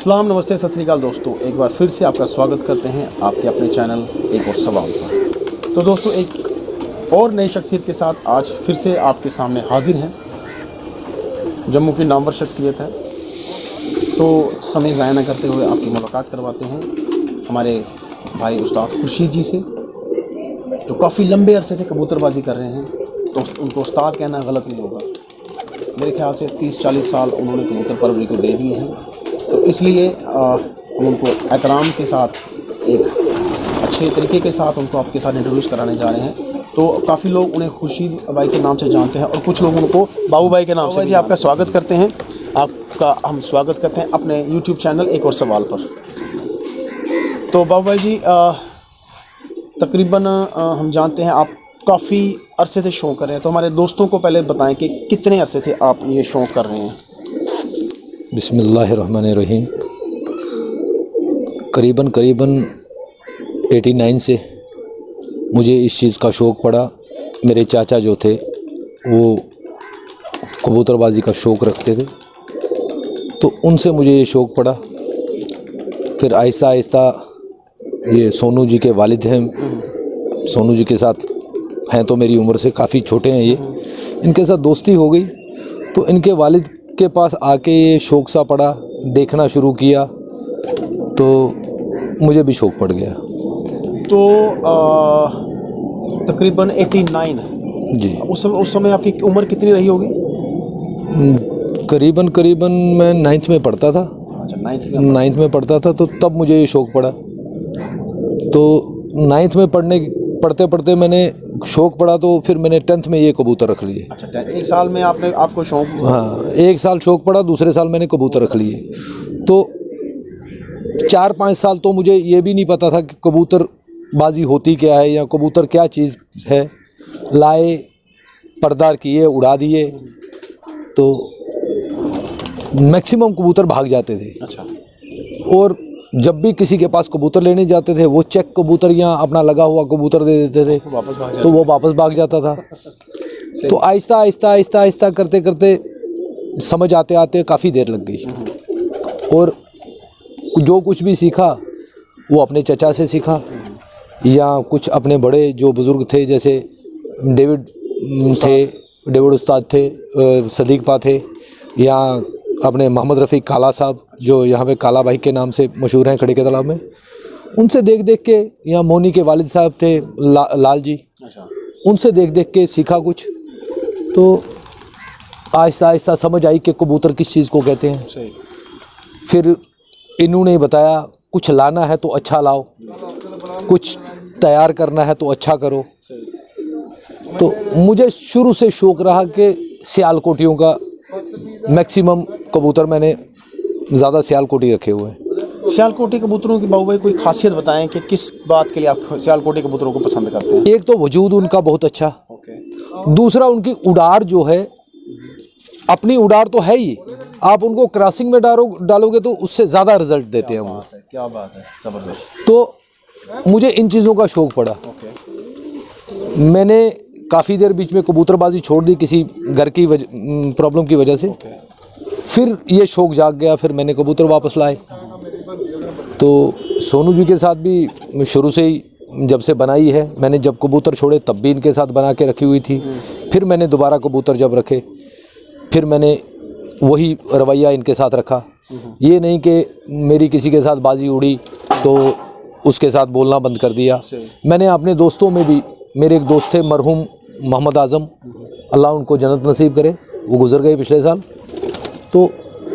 सलाम, नमस्ते, सत श्री अकाल दोस्तों। एक बार फिर से आपका स्वागत करते हैं आपके अपने चैनल एक और सवाल पर। तो दोस्तों, एक और नई शख्सियत के साथ आज फिर से आपके सामने हाजिर हैं। जम्मू की नामवर शख्सियत है, तो समय ज़ाया न करते हुए आपकी मुलाकात करवाते हैं हमारे भाई उस्ताद खुर्शीद जी से, जो काफ़ी लंबे अरसे से कबूतरबाजी कर रहे हैं। तो उनको उस्ताद कहना गलत नहीं होगा। मेरे ख्याल से 30-40 साल उन्होंने कबूतर परवरी को दे दिए हैं, तो इसलिए हम उनको एहतराम के साथ, एक अच्छे तरीके के साथ उनको आपके साथ इंट्रोड्यूस कराने जा रहे हैं। तो काफ़ी लोग उन्हें खुर्शीद भाई के नाम से जानते हैं और कुछ लोग उनको बाबू भाई के नाम से। जी, आपका स्वागत करते हैं। आपका हम स्वागत करते हैं अपने यूट्यूब चैनल एक और सवाल पर। तो बाबू भाई जी, तकरीबन हम जानते हैं आप काफ़ी अरसे से शौक़ कर रहे हैं, तो हमारे दोस्तों को पहले बताएं कि कितने अरसे से आप ये शौक़ कर रहे हैं। बिस्मिल्लाहिर्रहमानिर्रहीम। करीबन 89 से मुझे इस चीज़ का शौक़ पड़ा। मेरे चाचा जो थे वो कबूतरबाजी का शौक़ रखते थे, तो उनसे मुझे ये शौक़ पड़ा। फिर आहिस्ता आहिस्ता ये सोनू जी के वालिद हैं, सोनू जी के साथ हैं, तो मेरी उम्र से काफ़ी छोटे हैं ये, इनके साथ दोस्ती हो गई। तो इनके वालिद के पास आके ये शौक़ सा पड़ा, देखना शुरू किया, तो मुझे भी शौक़ पड़ गया। तो तकरीबन 89 जी। उस समय आपकी उम्र कितनी रही होगी? करीबन मैं 9th में पढ़ता था। अच्छा, 9th में पढ़ता था, तो तब मुझे ये शौक़ पड़ा। तो 9th में पढ़ते पढ़ते मैंने शौक़ पड़ा, तो फिर मैंने 10th में ये कबूतर रख लिए। अच्छा, एक साल में आपको शौक़? हाँ, एक साल शौक़ पड़ा, दूसरे साल मैंने कबूतर रख लिए। तो 4-5 साल तो मुझे ये भी नहीं पता था कि कबूतरबाजी होती क्या है या कबूतर क्या चीज़ है। लाए, पर्दार किए, उड़ा दिए, तो मैक्सिमम कबूतर भाग जाते थे। अच्छा। और जब भी किसी के पास कबूतर लेने जाते थे, वो चेक कबूतर या अपना लगा हुआ कबूतर दे देते थे, तो वो वापस भाग जाता था। तो आहिस्ता आहिस्ता करते करते समझ आते आते काफ़ी देर लग गई। और जो कुछ भी सीखा वो अपने चचा से सीखा, या कुछ अपने बड़े जो बुज़ुर्ग थे, जैसे डेविड उस्ताद थे, सदीक पा थे, या अपने मोहम्मद रफ़ीक काला साहब जो यहाँ पे काला भाई के नाम से मशहूर हैं खड़े के तालाब में, उनसे देख देख के, या मोनी के वालिद साहब थे लाल जी, उनसे देख देख के सीखा कुछ। तो आहिस्ता आहिस्ता समझ आई कि कबूतर किस चीज़ को कहते हैं। फिर इन्होंने बताया, कुछ लाना है तो अच्छा लाओ, कुछ तैयार करना है तो अच्छा करो। तो मुझे शुरू से शौक़ रहा कि सियालकोटियों का, मैक्सिमम कबूतर मैंने ज़्यादा सियालकोटी रखे हुए हैं। सियालकोटी कबूतरों की बाबू भाई कोई खासियत बताएं कि किस बात के लिए आप सियालकोटी कबूतरों को पसंद करते हैं? एक तो वजूद उनका बहुत अच्छा, दूसरा उनकी उड़ार जो है, अपनी उड़ार तो है ही, आप उनको क्रॉसिंग में डालोगे तो उससे ज़्यादा रिजल्ट देते हैं वो। क्या बात है, ज़बरदस्त। तो मुझे इन चीज़ों का शौक़ पड़ा। मैंने काफ़ी देर बीच में कबूतरबाजी छोड़ दी किसी घर की प्रॉब्लम की वजह से। फिर ये शौक़ जाग गया, फिर मैंने कबूतर वापस लाए। तो सोनू जी के साथ भी शुरू से ही जब से बनाई है, मैंने जब कबूतर छोड़े तब भी इनके साथ बना के रखी हुई थी। फिर मैंने दोबारा कबूतर जब रखे, फिर मैंने वही रवैया इनके साथ रखा। ये नहीं कि मेरी किसी के साथ बाजी उड़ी तो उसके साथ बोलना बंद कर दिया। मैंने अपने दोस्तों में भी, मेरे एक दोस्त थे मरहूम मोहम्मद आज़म, अल्लाह उनको जन्नत नसीब करे, वो गुज़र गए पिछले साल। तो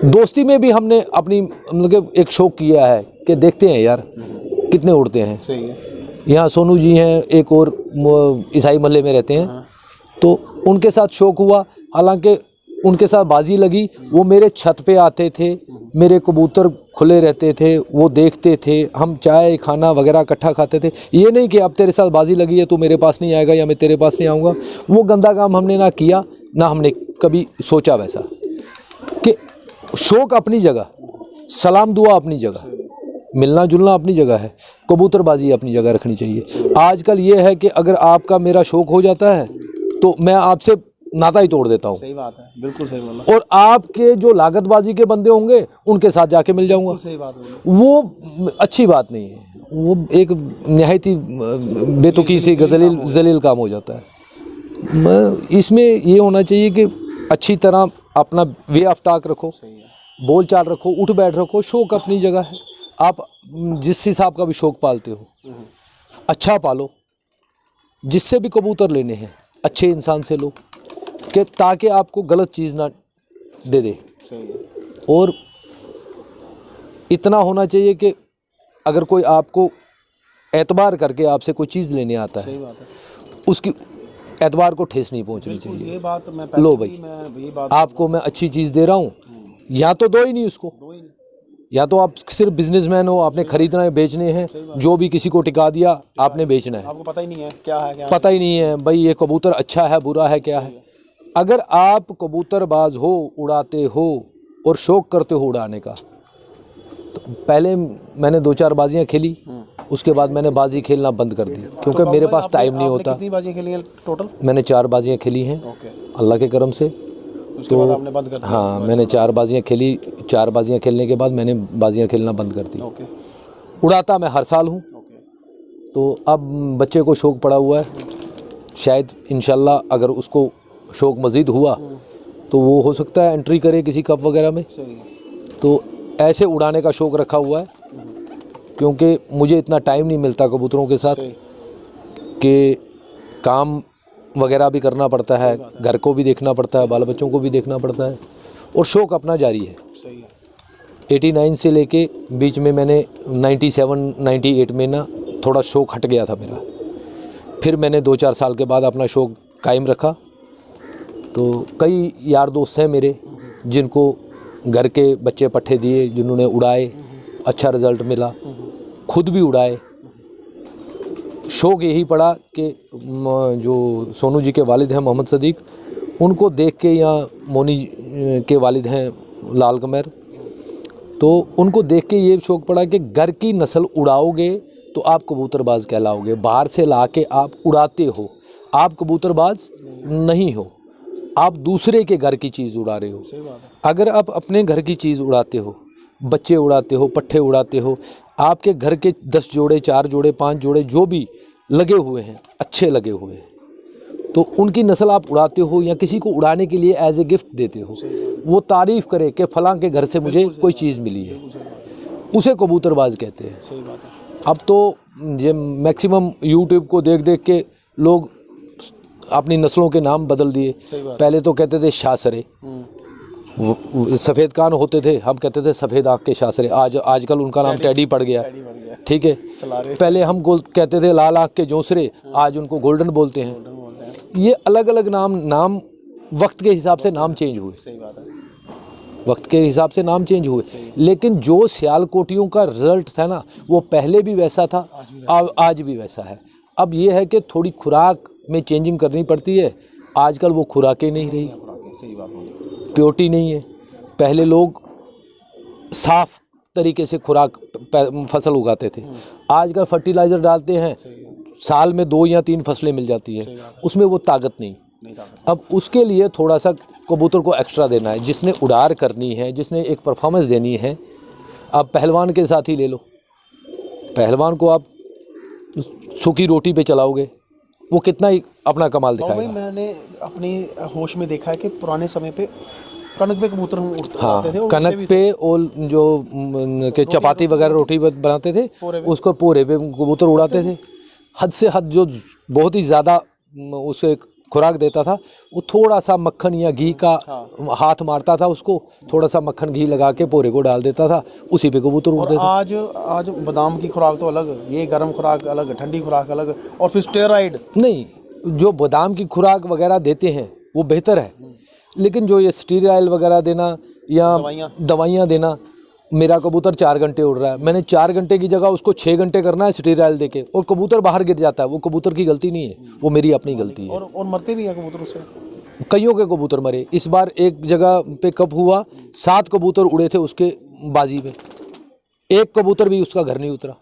दोस्ती में भी हमने अपनी मतलब एक शौक़ किया है कि देखते हैं यार कितने उड़ते हैं। सही है। यहाँ सोनू जी हैं, एक और ईसाई महल्ले में रहते हैं। तो उनके साथ शौक़ हुआ, हालांकि उनके साथ बाजी लगी। वो मेरे छत पे आते थे, मेरे कबूतर खुले रहते थे, वो देखते थे, हम चाय खाना वगैरह इकट्ठा खाते थे। ये नहीं कि अब तेरे साथ बाजी लगी है तो मेरे पास नहीं आएगा या मैं तेरे पास नहीं आऊँगा। वो गंदा काम हमने ना किया, ना हमने कभी सोचा वैसा। कि शौक़ अपनी जगह, सलाम दुआ अपनी जगह, मिलना जुलना अपनी जगह है, कबूतरबाजी अपनी जगह रखनी चाहिए। आजकल ये है कि अगर आपका मेरा शौक़ हो जाता है तो मैं आपसे नाता ही तोड़ देता हूँ। सही बात है, बिल्कुल सही बोला। और आपके जो लागतबाजी के बंदे होंगे उनके साथ जाके मिल जाऊंगा, सही बात बोली। वो अच्छी बात नहीं है। वो एक निहायत ही बेतुकी सी जलील काम हो जाता है। इसमें ये होना चाहिए कि अच्छी तरह अपना वे ऑफ टॉक रखो, बोल चाल रखो, उठ बैठ रखो। शौक अपनी जगह है, आप जिस हिसाब का भी शौक पालते हो अच्छा पालो। जिससे भी कबूतर लेने हैं अच्छे इंसान से लो, कि ताकि आपको गलत चीज़ ना दे दे। और इतना होना चाहिए कि अगर कोई आपको एतबार करके आपसे कोई चीज़ लेने आता है, उसकी एतबार को ठेस नहीं पहुंचनी चाहिए। ये बात मैं लो भाई, आपको मैं अच्छी चीज़ दे रहा हूँ, या तो दो ही नहीं उसको, या तो आप सिर्फ बिजनेसमैन हो, आपने खरीदना है, बेचने हैं, जो भी किसी को टिका दिया आपने बेचना है, आपको पता ही नहीं है क्या है, पता ही नहीं है भाई ये कबूतर अच्छा है बुरा है क्या है। अगर आप कबूतरबाज हो, उड़ाते हो और शौक करते हो उड़ाने का, तो पहले मैंने 2-4 बाजियाँ खेली, उसके बाद मैंने बाजी खेलना बंद कर दी, क्योंकि मेरे पास टाइम नहीं होता। कितनी बाजियाँ खेली हैं टोटल? मैंने 4 बाजियाँ खेली हैं अल्लाह के करम से। उसके बाद आपने बंद कर दिया? हाँ, मैंने 4 बाजियाँ खेली। 4 बाजियाँ खेलने के बाद मैंने बाजियाँ खेलना बंद कर दी। उड़ाता मैं हर साल हूँ। तो अब बच्चे को शौक़ पड़ा हुआ है, शायद इंशाल्लाह अगर उसको शौक़ मज़ीद हुआ तो वो हो सकता है एंट्री करे किसी कप वगैरह में। तो ऐसे उड़ाने का शौक़ रखा हुआ है, क्योंकि मुझे इतना टाइम नहीं मिलता कबूतरों के साथ कि काम वगैरह भी करना पड़ता है, घर को भी देखना पड़ता है, बाल बच्चों को भी देखना पड़ता है, और शौक़ अपना जारी है। 89 से लेके बीच में मैंने 97-98 में ना थोड़ा शौक़ हट गया था मेरा। फिर मैंने 2-4 साल के बाद अपना शौक़ कायम रखा। तो कई यार दोस्त हैं मेरे जिनको घर के बच्चे पट्ठे दिए, जिन्होंने उड़ाए, अच्छा रिज़ल्ट मिला, खुद भी उड़ाए। शौक़ यही पड़ा कि जो सोनू जी के वालिद हैं मोहम्मद सदीक, उनको देख के, या मोनी के वालिद हैं लाल कमर, तो उनको देख के ये शौक़ पड़ा कि घर की नस्ल उड़ाओगे तो आप कबूतरबाज कहलाओगे। बाहर से ला के आप उड़ाते हो, आप कबूतरबाज नहीं हो, आप दूसरे के घर की चीज़ उड़ा रहे हो। अगर आप अपने घर की चीज़ उड़ाते हो, बच्चे उड़ाते हो, पट्ठे उड़ाते हो, आपके घर के 10 जोड़े, 4 जोड़े, 5 जोड़े जो भी लगे हुए हैं, अच्छे लगे हुए हैं, तो उनकी नस्ल आप उड़ाते हो या किसी को उड़ाने के लिए एज ए गिफ्ट देते हो। वो तारीफ़ करे कि फ़लाँ के घर से मुझे कोई चीज़ मिली है, उसे कबूतरबाज कहते हैं। अब तो ये मैक्सिमम यूट्यूब को देख देख के लोग अपनी नस्लों के नाम बदल दिए। पहले तो कहते थे शाहसरे, सफ़ेद कान होते थे, हम कहते थे सफ़ेद आँख के शाहसरे। आजकल उनका नाम टैडी पड़ गया, ठीक है। पहले हम कहते थे लाल आँख के जोंसरे, आज उनको गोल्डन बोलते हैं। ये अलग अलग नाम वक्त के हिसाब से नाम चेंज हुए, वक्त के हिसाब से नाम चेंज हुए, लेकिन जो सियालकोटियों का रिज़ल्ट था ना, वो पहले भी वैसा था, आज भी वैसा है। अब ये है कि थोड़ी खुराक में चेंजिंग करनी पड़ती है। आजकल वो खुराकें नहीं रही, प्योरिटी नहीं है। पहले लोग साफ तरीके से खुराक फसल उगाते थे, आजकल फर्टिलाइज़र डालते हैं, साल में 2 या 3 फसलें मिल जाती हैं, उसमें वो ताकत नहीं। अब उसके लिए थोड़ा सा कबूतर को एक्स्ट्रा देना है। जिसने उड़ार करनी है, जिसने एक परफॉर्मेंस देनी है, आप पहलवान के साथ ही ले लो। पहलवान को आप सूखी रोटी पे चलाओगे, वो कितना ही अपना कमाल दिखाएगा। मैंने अपनी होश में देखा है कि पुराने समय पे कनक पे कबूतर हम उड़ते थे, कनक पे और जो के चपाती वगैरह रोटी बनाते थे, उसको पोरे पे कबूतर उड़ाते थे। हद से हद जो बहुत ही ज़्यादा उसे खुराक देता था, वो थोड़ा सा मक्खन या घी का हाथ मारता था, उसको थोड़ा सा मक्खन घी लगा के पोरे को डाल देता था, उसी पे कबूतर उड़ते थे। आज बादाम की खुराक तो अलग, ये गर्म खुराक अलग, ठंडी खुराक अलग, और फिर स्टेरॉइड नहीं। जो बादाम की खुराक वगैरह देते हैं वो बेहतर है, लेकिन जो ये स्टीराइल वगैरह देना या दवाइयाँ देना, मेरा कबूतर 4 घंटे उड़ रहा है, मैंने 4 घंटे की जगह उसको 6 घंटे करना है स्टीराइल देके, और कबूतर बाहर गिर जाता है, वो कबूतर की गलती नहीं है, वो मेरी अपनी गलती है। और मरते भी हैं कबूतर उससे, कईयों के कबूतर मरे। इस बार एक जगह पे कब हुआ, 7 कबूतर उड़े थे उसके बाजी में, एक कबूतर भी उसका घर नहीं उतरा।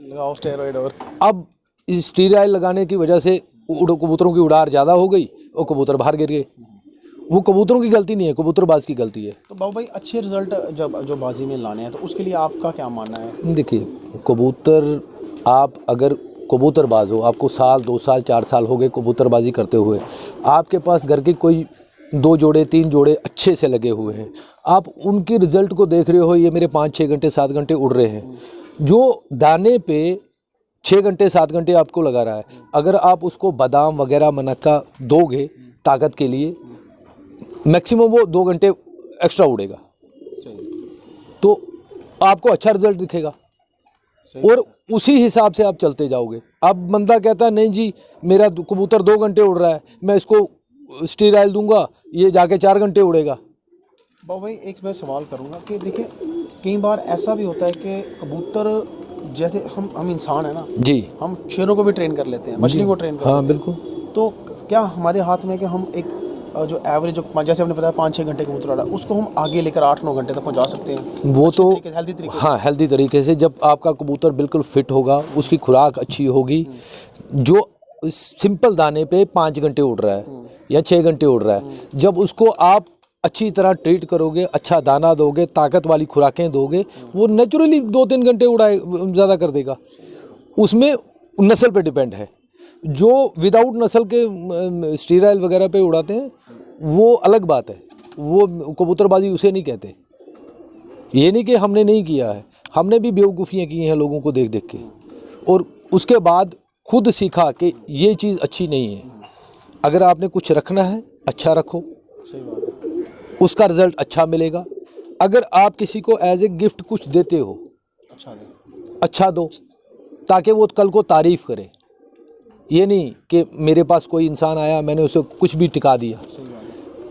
लगाओ स्टेरॉइड। और अब स्टीराइल लगाने की वजह से कबूतरों की उड़ार ज़्यादा हो गई, वो कबूतर बाहर गिर गए। वो कबूतरों की गलती नहीं है, कबूतरबाज की गलती है। तो बाबू भाई अच्छे रिजल्ट जब जो बाजी में लाने हैं तो उसके लिए आपका क्या मानना है? देखिए, कबूतर आप अगर कबूतरबाज हो, आपको साल 2 साल 4 साल हो गए कबूतरबाजी करते हुए, आपके पास घर के कोई 2 जोड़े 3 जोड़े अच्छे से लगे हुए हैं, आप उनके रिज़ल्ट को देख रहे हो, ये मेरे 5-6 घंटे 7 घंटे उड़ रहे हैं। जो दाने पे 6 घंटे 7 घंटे आपको लगा रहा है, अगर आप उसको बादाम वगैरह मनक्का दोगे ताकत के लिए, मैक्सिमम वो 2 घंटे एक्स्ट्रा उड़ेगा, तो आपको अच्छा रिजल्ट दिखेगा और उसी हिसाब से आप चलते जाओगे। अब बंदा कहता है नहीं जी मेरा कबूतर 2 घंटे उड़ रहा है, मैं इसको स्टीराइल दूंगा, ये जाके 4 घंटे उड़ेगा। बाबू भाई एक मैं सवाल करूंगा कि देखिए कई बार ऐसा भी होता है कि कबूतर जैसे हम इंसान है ना जी, हम शेरों को भी ट्रेन कर लेते हैं, मछली को ट्रेन कर हाँ लेते बिल्कुल। हैं। तो क्या हमारे हाथ में कि हम एक जो एवरेज जो जैसे आपने बताया 5-6 घंटे कबूतर उड़ा उसको हम आगे लेकर 8-9 घंटे तक पहुंचा सकते हैं? वो तो हेल्दी तरीके हाँ, हेल्दी तरीके से। जब आपका कबूतर बिल्कुल फिट होगा, उसकी खुराक अच्छी होगी, जो सिंपल दाने पे 5 घंटे उड़ रहा है या 6 घंटे उड़ रहा है, जब उसको आप अच्छी तरह ट्रीट करोगे, अच्छा दाना दोगे, ताकत वाली खुराकें दोगे, वो नेचुरली 2-3 घंटे उड़ाए ज़्यादा कर देगा। उसमें नस्ल पे डिपेंड है। जो विदाउट नस्ल के स्टीराइल वगैरह पे उड़ाते हैं वो अलग बात है, वो कबूतरबाजी उसे नहीं कहते। ये नहीं कि हमने नहीं किया है, हमने भी बेवकूफ़ियाँ की हैं लोगों को देख देख के, और उसके बाद खुद सीखा कि ये चीज़ अच्छी नहीं है। अगर आपने कुछ रखना है अच्छा रखो, सही बात है, उसका रिज़ल्ट अच्छा मिलेगा। अगर आप किसी को एज ए गिफ्ट कुछ देते हो, अच्छा दो ताकि वो कल को तारीफ़ करे। ये नहीं कि मेरे पास कोई इंसान आया मैंने उसे कुछ भी टिका दिया,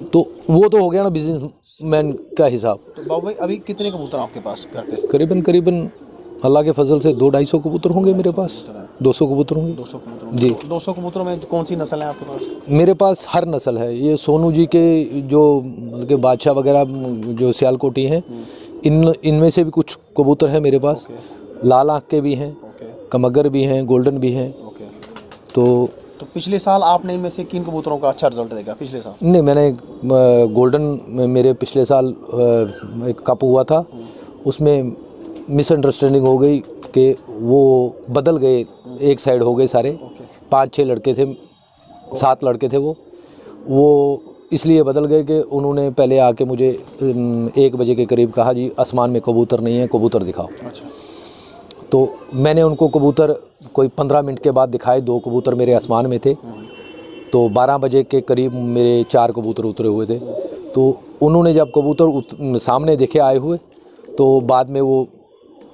तो वो तो हो गया ना बिजनेसमैन का हिसाब। तो बाबू भाई अभी कितने कबूतर आपके पास घर पे? करीबन अल्लाह के फजल से 200-250 कबूतर होंगे मेरे पास। 200 कबूतर होंगे। 200 कबूतर जी। 200 कबूतरों में कौन सी नस्ल है आपके पास? मेरे पास हर नस्ल है। ये सोनू जी के जो के बादशाह वगैरह जो सियालकोटी हैं, इनमें से भी कुछ कबूतर हैं मेरे पास। लाल आँख के भी हैं, कमगर भी हैं, गोल्डन भी हैं। तो पिछले साल आपने इनमें से किन कबूतरों का अच्छा रिजल्ट देखा पिछले साल? नहीं, मैंने गोल्डन में मेरे पिछले साल एक कप हुआ था, उसमें मिसअंडरस्टैंडिंग हो गई कि वो बदल गए, एक साइड हो गए सारे। 5-6 लड़के थे, 7 लड़के थे, वो इसलिए बदल गए कि उन्होंने पहले आके मुझे 1 बजे के करीब कहा जी आसमान में कबूतर नहीं है, कबूतर दिखाओ। अच्छा। तो मैंने उनको कबूतर कोई 15 मिनट के बाद दिखाए। 2 कबूतर मेरे आसमान में थे। तो 12 बजे के करीब मेरे 4 कबूतर उतरे हुए थे। तो उन्होंने जब कबूतर सामने देखे आए हुए, तो बाद में वो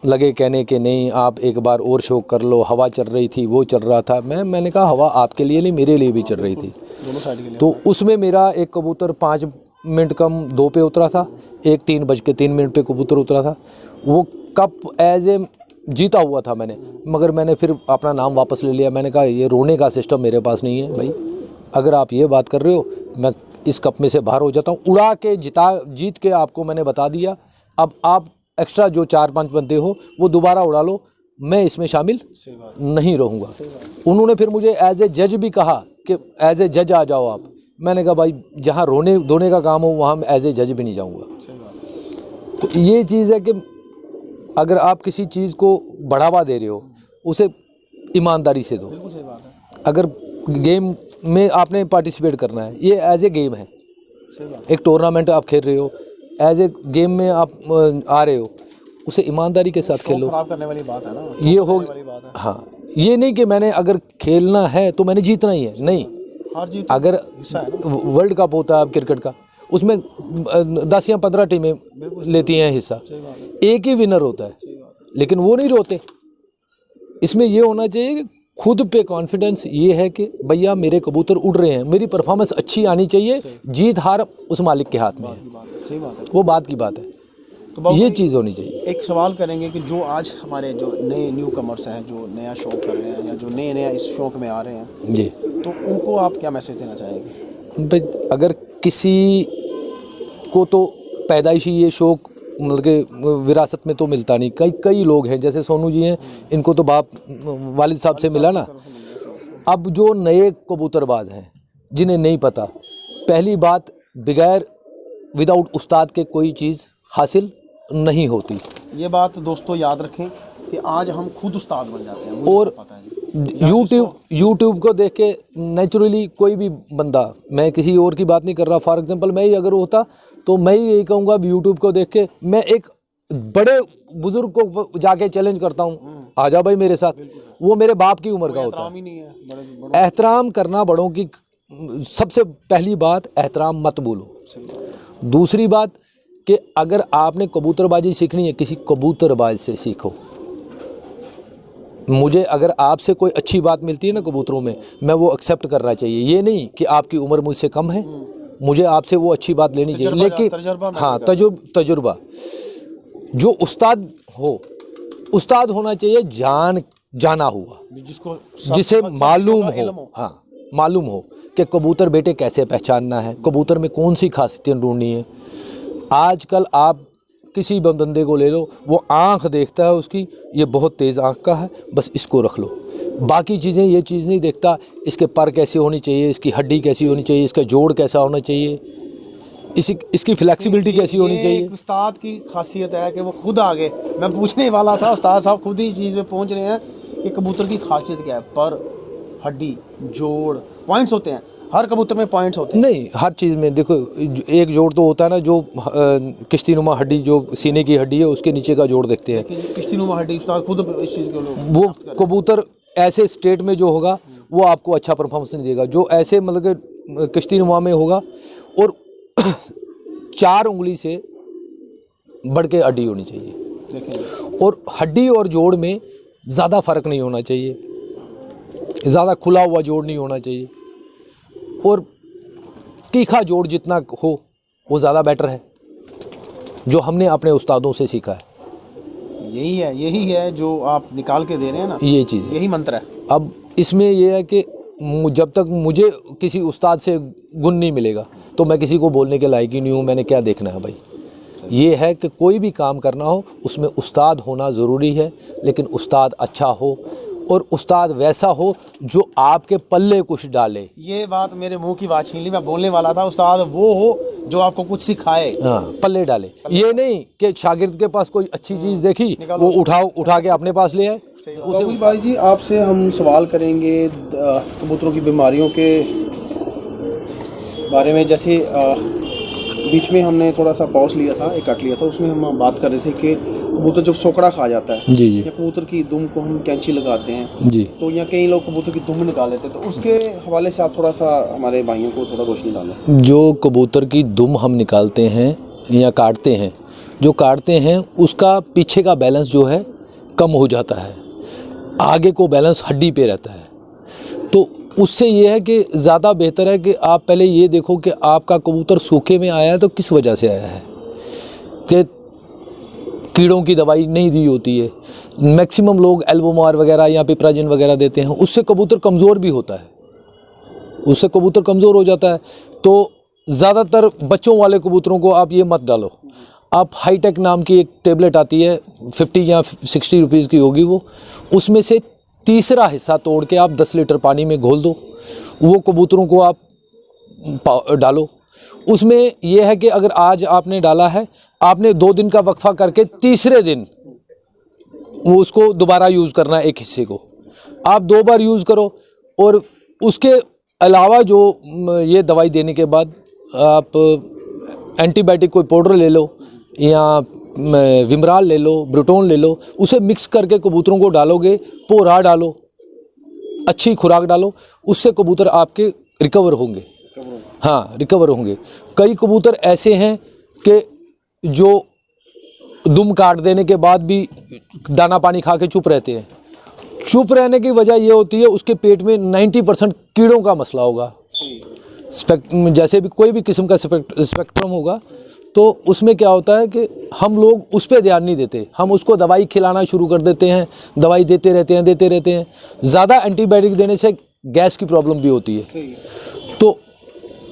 लगे कहने के नहीं आप एक बार और शौक कर लो, हवा चल रही थी, वो चल रहा था। मैंने कहा हवा आपके लिए नहीं, मेरे लिए भी चल रही थी। दोनों साइड के लिए। तो उसमें मेरा एक कबूतर 5 मिनट कम 2 पे उतरा था, एक 3:03 पे कबूतर उतरा था। वो कप एज ए जीता हुआ था मैंने, मगर मैंने फिर अपना नाम वापस ले लिया। मैंने कहा ये रोने का सिस्टम मेरे पास नहीं है भाई, अगर आप ये बात कर रहे हो मैं इस कप में से बाहर हो जाता हूँ। उड़ा के जीत के आपको मैंने बता दिया, अब आप एक्स्ट्रा जो 4-5 बंदे हो वो दोबारा उड़ा लो, मैं इसमें शामिल नहीं रहूँगा। उन्होंने फिर मुझे एज ए जज भी कहा कि एज ए जज आ जाओ आप। मैंने कहा भाई जहाँ रोने धोने का काम हो वहाँ मैं एज ए जज भी नहीं जाऊँगा। तो ये चीज़ है कि अगर आप किसी चीज़ को बढ़ावा दे रहे हो उसे ईमानदारी से दो। अगर गेम में आपने पार्टिसिपेट करना है, ये एज ए गेम है, एक टूर्नामेंट आप खेल रहे हो, एज ए गेम में आप आ रहे हो, उसे ईमानदारी के साथ खेलो। खराब करने वाली बात है ना ये हो। हाँ, ये नहीं कि मैंने अगर खेलना है तो मैंने जीतना ही है, नहीं। हार जीत अगर वर्ल्ड कप होता है अब क्रिकेट का, उसमें 10 या 15 टीमें लेती हैं हिस्सा, एक ही विनर होता है, लेकिन वो नहीं रोते। इसमें ये होना चाहिए कि खुद पे कॉन्फिडेंस ये है कि भैया मेरे कबूतर उड़ रहे हैं, मेरी परफॉर्मेंस अच्छी आनी चाहिए, जीत हार उस मालिक के हाथ में है। सही बात है, वो बात की बात है। तो ये चीज़ होनी चाहिए। एक सवाल करेंगे कि जो आज हमारे जो नए न्यू कमर्स हैं, जो नया शौक कर रहे हैं या जो नया इस शौक में आ रहे हैं जी, तो उनको आप क्या मैसेज देना चाहेंगे? भाई अगर किसी को तो पैदाइशी ये शौक मतलब कि विरासत में तो मिलता नहीं। कई लोग हैं जैसे सोनू जी हैं, इनको तो बाप वालिद साहब से मिला ना। अब जो नए कबूतरबाज हैं जिन्हें नहीं पता, पहली बात बगैर विदाउट उस्ताद के कोई चीज़ हासिल नहीं होती। ये बात दोस्तों याद रखें कि आज हम खुद उस्ताद बन जाते हैं, मुझे और पता है। यूट्यूब को देख के नेचुरली कोई भी बंदा, मैं किसी और की बात नहीं कर रहा, फॉर एग्जांपल मैं ही अगर होता तो मैं ही यही कहूँगा यूट्यूब को देख के मैं एक बड़े बुजुर्ग को जाके चैलेंज करता हूँ, आजा भाई मेरे साथ, वो मेरे बाप की उम्र का होता ही नहीं है। है। एहतराम करना बड़ों की सबसे पहली बात, एहतराम मत भूलो। दूसरी बात कि अगर आपने कबूतरबाजी सीखनी है, किसी कबूतरबाज से सीखो। मुझे अगर आपसे कोई अच्छी बात मिलती है ना कबूतरों में, मैं वो एक्सेप्ट करना चाहिए। ये नहीं कि आपकी उम्र मुझसे कम है, मुझे आपसे वो अच्छी बात लेनी चाहिए, लेकिन हाँ तजुर्बा। जो उस्ताद हो, उस्ताद होना चाहिए जाना हुआ, जिसे मालूम हो, हाँ मालूम हो कि कबूतर बेटे कैसे पहचानना है, कबूतर में कौन सी खासियतें ढूंढनी है। आजकल आप किसी बंदे को ले लो, वो आँख देखता है उसकी, ये बहुत तेज़ आँख का है, बस इसको रख लो। बाकी चीज़ें ये चीज़ नहीं देखता, इसके पर कैसे होनी चाहिए, इसकी हड्डी कैसी होनी चाहिए, इसका जोड़ कैसा होना चाहिए, इसकी फ्लेक्सिबिलिटी कैसी होनी चाहिए। उस्ताद की खासियत है कि वो खुद आगे, मैं पूछने वाला था, उस्ताद साहब खुद ही इस चीज़ पे पहुंच रहे हैं कि कबूतर की खासियत क्या है। पर, हड्डी, जोड़, पॉइंट्स होते हैं, हर कबूतर में पॉइंट्स होते हैं। नहीं, हर चीज़ में देखो, एक जोड़ तो होता है ना, जो किश्तीनुमा हड्डी, जो सीने की हड्डी है उसके नीचे का जोड़ देखते हैं। किश्तीनुमा हड्डी उस्ताद खुद इस चीज़ को, वो कबूतर ऐसे स्टेट में जो होगा वो आपको अच्छा परफॉर्मेंस नहीं देगा। जो ऐसे मतलब कि किश्तीनुमा में होगा और 4 उंगली से बढ़ के हड्डी होनी चाहिए, और हड्डी और जोड़ में ज़्यादा फर्क नहीं होना चाहिए, ज़्यादा खुला हुआ जोड़ नहीं होना चाहिए, और तीखा जोड़ जितना हो वो ज़्यादा बेटर है, जो हमने अपने उस्तादों से सीखा है। यही है जो आप निकाल के दे रहे हैं ना, ये चीज़, यही मंत्र है। अब इसमें यह है कि जब तक मुझे किसी उस्ताद से गुण नहीं मिलेगा तो मैं किसी को बोलने के लायक ही नहीं हूँ। मैंने क्या देखना है भाई, ये है कि कोई भी काम करना हो उसमें उस्ताद होना ज़रूरी है, लेकिन उस्ताद अच्छा हो और उस्ताद वैसा हो जो आपके पल्ले कुछ डाले। ये बात मेरे मुंह की बात छीन ली, मैं बोलने वाला था, उस्ताद वो हो जो आपको कुछ सिखाए, हाँ पल्ले डाले। ये नहीं कि शागिर्द के पास कोई अच्छी चीज़ देखी वो उठा के अपने पास ले आए। उसे भाई जी आपसे हम सवाल करेंगे कबूतरों की बीमारियों के बारे में। जैसे बीच में हमने थोड़ा सा पॉज लिया था, एक कट लिया था, उसमें हम बात कर रहे थे कि कबूतर जब सोकड़ा खा जाता है, जी या कबूतर की दुम को हम कैंची लगाते हैं जी, तो या कई लोग कबूतर की दुम निकाल लेते हैं, तो उसके हवाले से आप थोड़ा सा हमारे भाइयों को थोड़ा रोशनी डालें। जो कबूतर की दुम हम निकालते हैं या काटते हैं, जो काटते हैं उसका पीछे का बैलेंस जो है कम हो जाता है, आगे को बैलेंस हड्डी पे रहता है। तो उससे ये है कि ज़्यादा बेहतर है कि आप पहले ये देखो कि आपका कबूतर सूखे में आया है तो किस वजह से आया है, कि कीड़ों की दवाई नहीं दी होती है। मैक्सिमम लोग एल्बोमार वगैरह या पिपराजिन वगैरह देते हैं, उससे कबूतर कमज़ोर भी होता है, उससे कबूतर कमज़ोर हो जाता है। तो ज़्यादातर बच्चों वाले कबूतरों को आप ये मत डालो। आप हाईटेक नाम की एक टेबलेट आती है, 50 या 60 रुपीज़ की होगी वो, उसमें से तीसरा हिस्सा तोड़ के आप 10 लीटर पानी में घोल दो, वो कबूतरों को आप डालो। उसमें यह है कि अगर आज आपने डाला है, आपने 2 दिन का वक्फा करके तीसरे दिन वो उसको दोबारा यूज़ करना है। एक हिस्से को आप 2 बार यूज़ करो, और उसके अलावा जो ये दवाई देने के बाद आप एंटीबायोटिक कोई पाउडर ले लो या विमराल ले लो, ब्रोटोन ले लो, उसे मिक्स करके कबूतरों को डालोगे, पोरा डालो, अच्छी खुराक डालो, उससे कबूतर आपके रिकवर होंगे। हाँ रिकवर होंगे। कई कबूतर ऐसे हैं कि जो दुम काट देने के बाद भी दाना पानी खा के चुप रहते हैं। चुप रहने की वजह ये होती है उसके पेट में 90% कीड़ों का मसला होगा। जैसे भी कोई भी किस्म का स्पेक्ट्रम होगा, तो उसमें क्या होता है कि हम लोग उस पर ध्यान नहीं देते, हम उसको दवाई खिलाना शुरू कर देते हैं, दवाई देते रहते हैं। ज़्यादा एंटीबायोटिक देने से गैस की प्रॉब्लम भी होती है। तो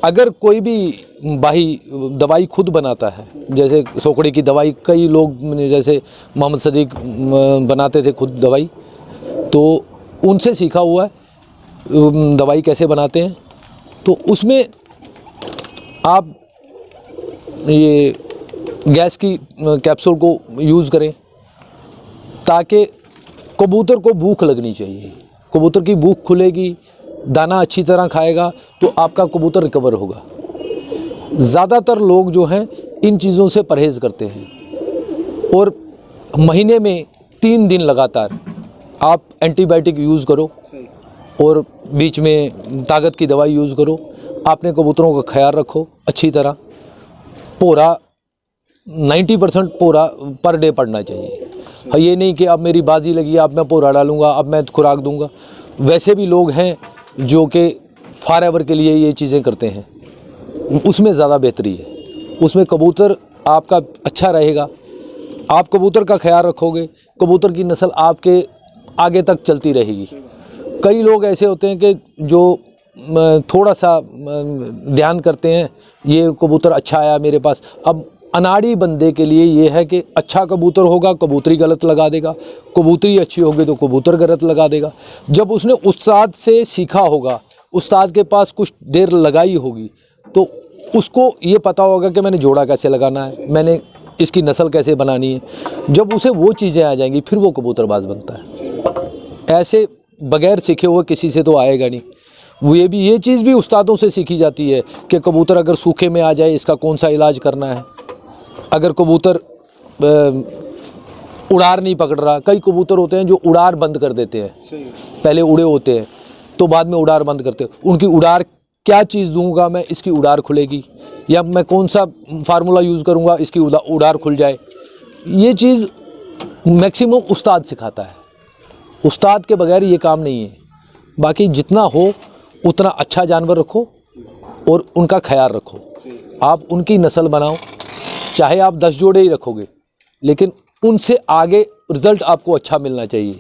अगर कोई भी भाई दवाई खुद बनाता है, जैसे सोकड़े की दवाई, कई लोग जैसे मोहम्मद सदीक बनाते थे खुद दवाई, तो उनसे सीखा हुआ है दवाई कैसे बनाते हैं। तो उसमें आप ये गैस की कैप्सूल को यूज़ करें ताकि कबूतर को भूख लगनी चाहिए। कबूतर की भूख खुलेगी, दाना अच्छी तरह खाएगा तो आपका कबूतर रिकवर होगा। ज़्यादातर लोग जो हैं इन चीज़ों से परहेज़ करते हैं और महीने में 3 दिन लगातार आप एंटीबायोटिक यूज़ करो और बीच में ताकत की दवाई यूज़ करो। आपने कबूतरों का ख्याल रखो अच्छी तरह। पोरा 90% पोरा पर डे पड़ना चाहिए। ये नहीं कि अब मेरी बाजी लगी, अब मैं पोरा डालूंगा, अब मैं खुराक दूंगा। वैसे भी लोग हैं जो कि फॉरएवर के लिए ये चीज़ें करते हैं, उसमें ज़्यादा बेहतरी है। उसमें कबूतर आपका अच्छा रहेगा, आप कबूतर का ख्याल रखोगे, कबूतर की नस्ल आपके आगे तक चलती रहेगी। कई लोग ऐसे होते हैं कि जो थोड़ा सा ध्यान करते हैं, ये कबूतर अच्छा आया मेरे पास। अब अनाड़ी बंदे के लिए ये है कि अच्छा कबूतर होगा, कबूतरी गलत लगा देगा, कबूतरी अच्छी होगी तो कबूतर गलत लगा देगा। जब उसने उस्ताद से सीखा होगा, उस्ताद के पास कुछ देर लगाई होगी, तो उसको ये पता होगा कि मैंने जोड़ा कैसे लगाना है, मैंने इसकी नस्ल कैसे बनानी है। जब उसे वो चीज़ें आ जाएंगी फिर वो कबूतरबाज बनता है। ऐसे बगैर सीखे हुए किसी से तो आएगा नहीं। वो ये चीज़ भी उस्तादों से सीखी जाती है कि कबूतर अगर सूखे में आ जाए इसका कौन सा इलाज करना है। अगर कबूतर उड़ार नहीं पकड़ रहा, कई कबूतर होते हैं जो उड़ार बंद कर देते हैं, पहले उड़े होते हैं तो बाद में उड़ार बंद करते हैं। उनकी उड़ार क्या चीज़ दूंगा मैं, इसकी उड़ार खुलेगी, या मैं कौन सा फार्मूला यूज़ करूंगा इसकी उड़ार खुल जाए। ये चीज़ मैक्सिमम उस्ताद सिखाता है, उस्ताद के बगैर ये काम नहीं है। बाकी जितना हो उतना अच्छा जानवर रखो और उनका ख्याल रखो। आप उनकी नस्ल बनाओ, चाहे आप 10 जोड़े ही रखोगे लेकिन उनसे आगे रिज़ल्ट आपको अच्छा मिलना चाहिए।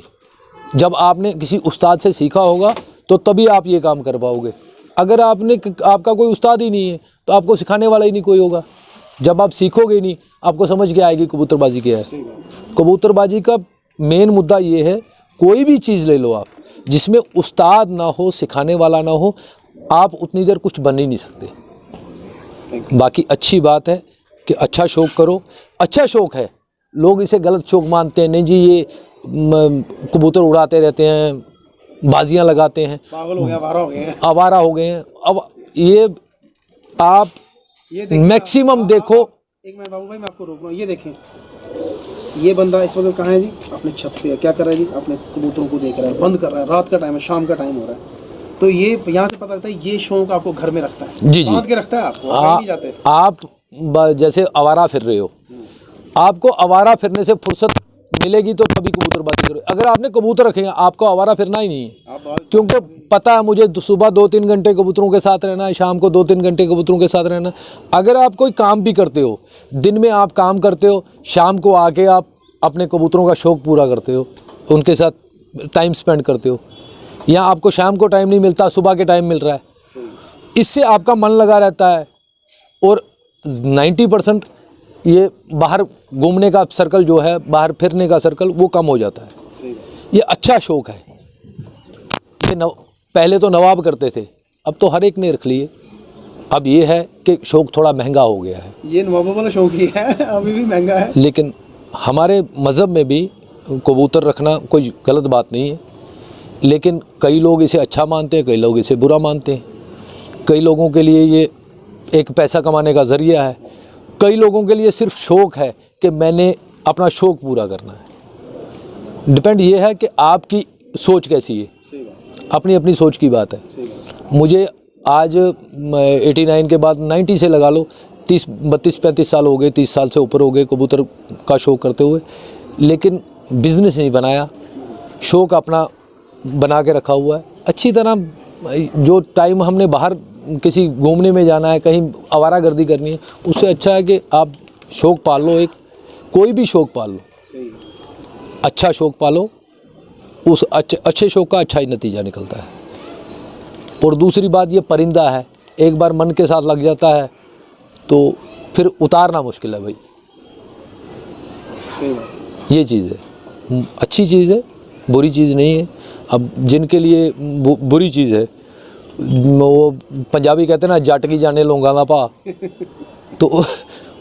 जब आपने किसी उस्ताद से सीखा होगा तो तभी आप ये काम कर पाओगे। अगर आपका कोई उस्ताद ही नहीं है तो आपको सिखाने वाला ही नहीं कोई होगा। जब आप सीखोगे नहीं आपको समझ के आएगी कबूतरबाजी क्या है। कबूतरबाजी का मेन मुद्दा ये है, कोई भी चीज़ ले लो आप, जिसमें उस्ताद ना हो, सिखाने वाला ना हो, आप उतनी देर कुछ बन ही नहीं सकते। बाकी अच्छी बात है कि अच्छा शौक़ करो। अच्छा शौक़ है, लोग इसे गलत शौक़ मानते हैं। नहीं जी, ये कबूतर उड़ाते रहते हैं, बाजियां लगाते हैं, पागल हो गए, आवारा हो गए हैं। अब ये आप मैक्सिमम देखो। एक मिनट बाबू भाई, मैं आपको रोक रहा हूँ। ये देखें, ये बंदा इस वक्त कहाँ है जी? अपने छत पे है। क्या कर रहा है जी? अपने कबूतरों को देख रहा है, बंद कर रहा है। रात का टाइम है, शाम का टाइम हो रहा है। तो ये यहाँ से पता लगता है ये शौक आपको घर में रखता है, जी बांध के रखता है आपको, नहीं जाते। आप जैसे आवारा फिर रहे हो, आपको आवारा फिरने से फुर्सत मिलेगी तो तभी कबूतरबाजी करो। अगर आपने कबूतर रखे हैं आपको आवारा फिरना ही नहीं है, क्योंकि पता है मुझे सुबह 2-3 घंटे कबूतरों के साथ रहना है, शाम को 2-3 घंटे कबूतरों के साथ रहना है। अगर आप कोई काम भी करते हो, दिन में आप काम करते हो, शाम को आके आप अपने कबूतरों का शौक़ पूरा करते हो, उनके साथ टाइम स्पेंड करते हो, या आपको शाम को टाइम नहीं मिलता, सुबह के टाइम मिल रहा है, इससे आपका मन लगा रहता है। और 90% ये बाहर घूमने का सर्कल जो है, बाहर फिरने का सर्कल, वो कम हो जाता है। ये अच्छा शौक़ है। ये पहले तो नवाब करते थे, अब तो हर एक ने रख लिए। अब ये है कि शौक़ थोड़ा महंगा हो गया है। ये नवाबों वाला शौक़ ही है, अभी भी महंगा है। लेकिन हमारे मज़हब में भी कबूतर रखना कोई गलत बात नहीं है, लेकिन कई लोग इसे अच्छा मानते हैं, कई लोग इसे बुरा मानते हैं। कई लोगों के लिए ये एक पैसा कमाने का ज़रिया है, कई लोगों के लिए सिर्फ शौक़ है कि मैंने अपना शौक़ पूरा करना है। डिपेंड ये है कि आपकी सोच कैसी है, अपनी अपनी सोच की बात है। मुझे आज 89 के बाद 90 से लगा लो 32-35 साल हो गए, 30 साल से ऊपर हो गए कबूतर का शौक़ करते हुए, लेकिन बिज़नेस नहीं बनाया, शौक़ अपना बना के रखा हुआ है। अच्छी तरह जो टाइम हमने बाहर किसी घूमने में जाना है, कहीं आवारागर्दी करनी है, उससे अच्छा है कि आप शौक़ पाल लो। एक कोई भी शौक़ पाल लो, अच्छा शौक़ पालो, उस अच्छे शौक़ का अच्छा ही नतीजा निकलता है। और दूसरी बात, ये परिंदा है, एक बार मन के साथ लग जाता है तो फिर उतारना मुश्किल है भाई। ये चीज़ है, अच्छी चीज़ है, बुरी चीज़ नहीं है। अब जिनके लिए बुरी चीज़ है वो पंजाबी कहते हैं ना, जट की जाने लोंगा ना पा, तो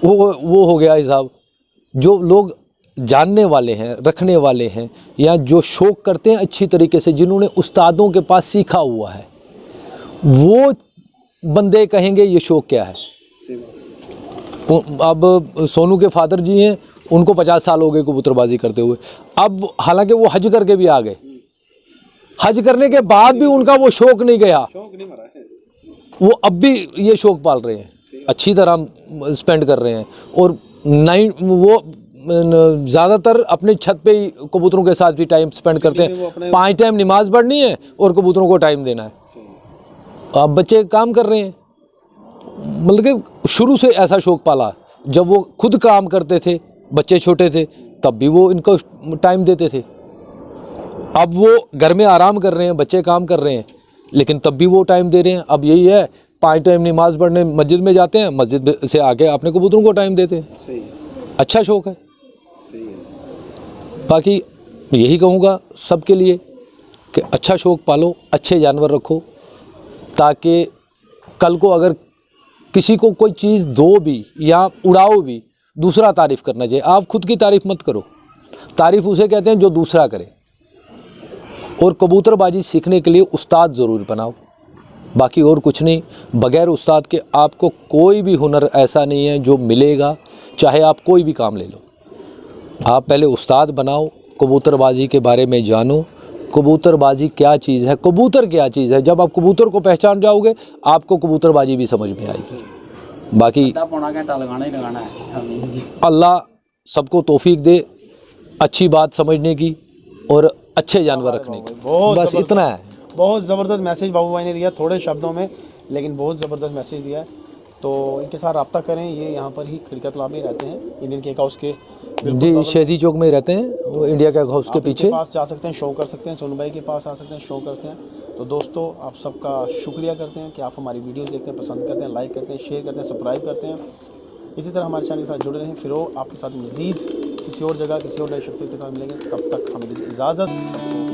वो हो गया हिसाब। जो लोग जानने वाले हैं, रखने वाले हैं, या जो शौक़ करते हैं अच्छी तरीके से, जिन्होंने उस्तादों के पास सीखा हुआ है, वो बंदे कहेंगे ये शौक़ क्या है। अब सोनू के फादर जी हैं, उनको 50 साल हो गए कबूतरबाजी करते हुए। अब हालांकि वो हज करके भी आ गए, हज करने के बाद भी उनका वो शौक़ नहीं गया, वो अब भी ये शौक़ पाल रहे हैं, अच्छी तरह स्पेंड कर रहे हैं। और वो ज़्यादातर अपने छत पे ही कबूतरों के साथ भी टाइम स्पेंड करते हैं। 5 टाइम नमाज पढ़नी है और कबूतरों को टाइम देना है। अब बच्चे काम कर रहे हैं, मतलब कि शुरू से ऐसा शौक़ पाला। जब वो खुद काम करते थे, बच्चे छोटे थे, तब भी वो इनको टाइम देते थे। अब वो घर में आराम कर रहे हैं, बच्चे काम कर रहे हैं, लेकिन तब भी वो टाइम दे रहे हैं। अब यही है, 5 टाइम नमाज पढ़ने मस्जिद में जाते हैं, मस्जिद से आके अपने कबूतरों को टाइम देते हैं। सही है, अच्छा शौक़ है। सही है। बाकी यही कहूँगा सबके लिए कि अच्छा शौक़ पालो, अच्छे जानवर रखो, ताकि कल को अगर किसी को कोई चीज़ दो भी या उड़ाओ भी, दूसरा तारीफ़ करना चाहिए। आप खुद की तारीफ़ मत करो, तारीफ़ उसे कहते हैं जो दूसरा करे। और कबूतरबाजी सीखने के लिए उस्ताद ज़रूर बनाओ, बाकी और कुछ नहीं। बग़ैर उस्ताद के आपको कोई भी हुनर ऐसा नहीं है जो मिलेगा, चाहे आप कोई भी काम ले लो। आप पहले उस्ताद बनाओ, कबूतरबाजी के बारे में जानो, कबूतरबाजी क्या चीज़ है, कबूतर क्या चीज़ है। जब आप कबूतर को पहचान जाओगे, आपको कबूतरबाजी भी समझ में आएगी। बाकी अल्लाह सबको तौफीक दे अच्छी बात समझने की और अच्छे जानवर रखने की, बस इतना है। बहुत ज़बरदस्त मैसेज बाबू भाई ने दिया, थोड़े शब्दों में, लेकिन बहुत ज़बरदस्त मैसेज दिया है। तो इनके साथ रब्ता करें, ये यहाँ पर ही खिड़का तालाब में रहते हैं, इंडियन केक हाउस के जी, शहीदी चौक में रहते हैं, वो इंडिया केक हाउस के पीछे। पास जा सकते हैं, शो कर सकते हैं, सोनू भाई के पास आ सकते हैं, शो करते हैं। तो दोस्तों, आप सबका शुक्रिया करते हैं कि आप हमारी वीडियोस देखते हैं, पसंद करते हैं, लाइक करते हैं, शेयर करते हैं, सब्सक्राइब करते हैं। इसी तरह हमारे चैनल के साथ जुड़े रहें। फिर आपके साथ मज़ीद किसी और जगह, किसी और नई शख्सियत के साथ मिलेंगे। तब तक हमें इजाज़त।